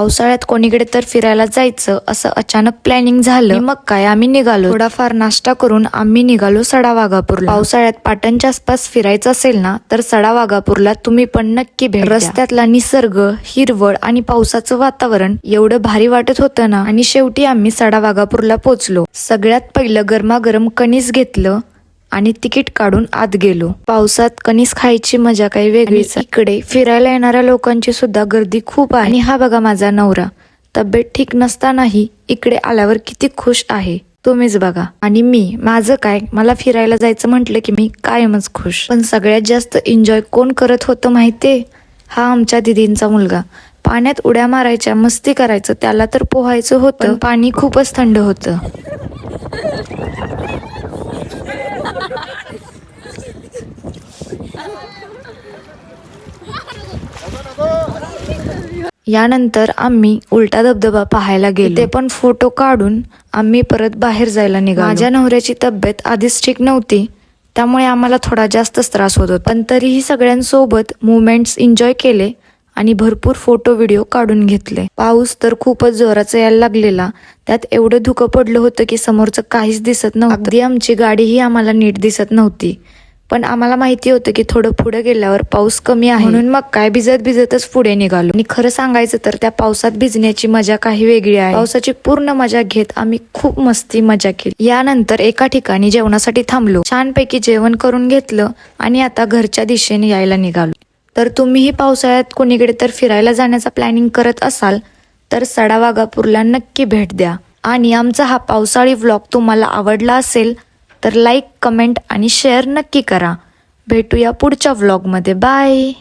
पावसाळ्यात कोणीकडे तर फिरायला जायचं असं अचानक प्लॅनिंग झालं. मग काय आम्ही निघालो. थोडाफार नाश्ता करून आम्ही निघालो सडावाघापूरला. पावसाळ्यात पाटणच्या आसपास फिरायचं असेल ना तर सडावाघापूरला तुम्ही पण नक्की भेट द्या. रस्त्यातला निसर्ग, हिरवळ आणि पावसाचं वातावरण एवढं भारी वाटत होतं ना. आणि शेवटी आम्ही सडावाघापूरला पोहोचलो. सगळ्यात पहिलं गरमागरम कणीस घेतलं आणि तिकीट काढून आत गेलो. पावसात कणीस खायची मजा काही वेगळीच. इकडे फिरायला येणाऱ्या लोकांची सुद्धा गर्दी खूप आहे. आणि हा बघा माझा नवरा, तब्येत ठीक नसतानाही इकडे आल्यावर किती खुश आहे तुम्हीच बघा. आणि माझं काय, मला फिरायला जायचं म्हटलं की मी कायमच खुश. पण सगळ्यात जास्त एन्जॉय कोण करत होतं माहितीये? हा आमच्या दिदींचा मुलगा. पाण्यात उड्या मारायच्या, मस्ती करायचं, त्याला तर पोहायचं होतं पण पाणी खूपच थंड होतं. यानंतर आम्ही उलटा धबधबा पाहायला गेलो. ते पण फोटो काढून आम्ही परत बाहेर जायला निघालो. माझ्या नवऱ्याची तब्येत आधीच ठीक नव्हती, त्यामुळे आम्हाला थोडा जास्तच त्रास होत होता. पण तरीही सगळ्यांसोबत मुवमेंट्स एन्जॉय केले आणि भरपूर फोटो व्हिडिओ काढून घेतले. पाऊस तर खूपच जोराचा यायला लागलेला. त्यात एवढं धुकं पडलं होतं की समोरचं काहीच दिसत नव्हतं. अगदी आमची गाडीही आम्हाला नीट दिसत नव्हती. पण आम्हाला माहिती होतं की थोडं पुढे गेल्यावर पाऊस कमी आहे, म्हणून मग काय भिजतच पुढे निघालो. आणि खरं सांगायचं तर त्या पावसात भिजण्याची मजा काही वेगळी आहे. पावसाची पूर्ण मजा घेत आम्ही खूप मजा केली. यानंतर एका ठिकाणी जेवणासाठी थांबलो. छानपैकी जेवण करून घेतलं आणि आता घरच्या दिशेने यायला निघालो. तर तुम्हीही पावसाळ्यात कोणीकडे तर फिरायला जाण्याचा प्लॅनिंग करत असाल तर सडावाघापूरला नक्की भेट द्या. आणि आमचा हा पावसाळी व्लॉग तुम्हाला आवडला असेल तर लाईक, कमेंट आणि शेअर नक्की करा. भेटूया पुढच्या व्लॉगमध्ये. बाय.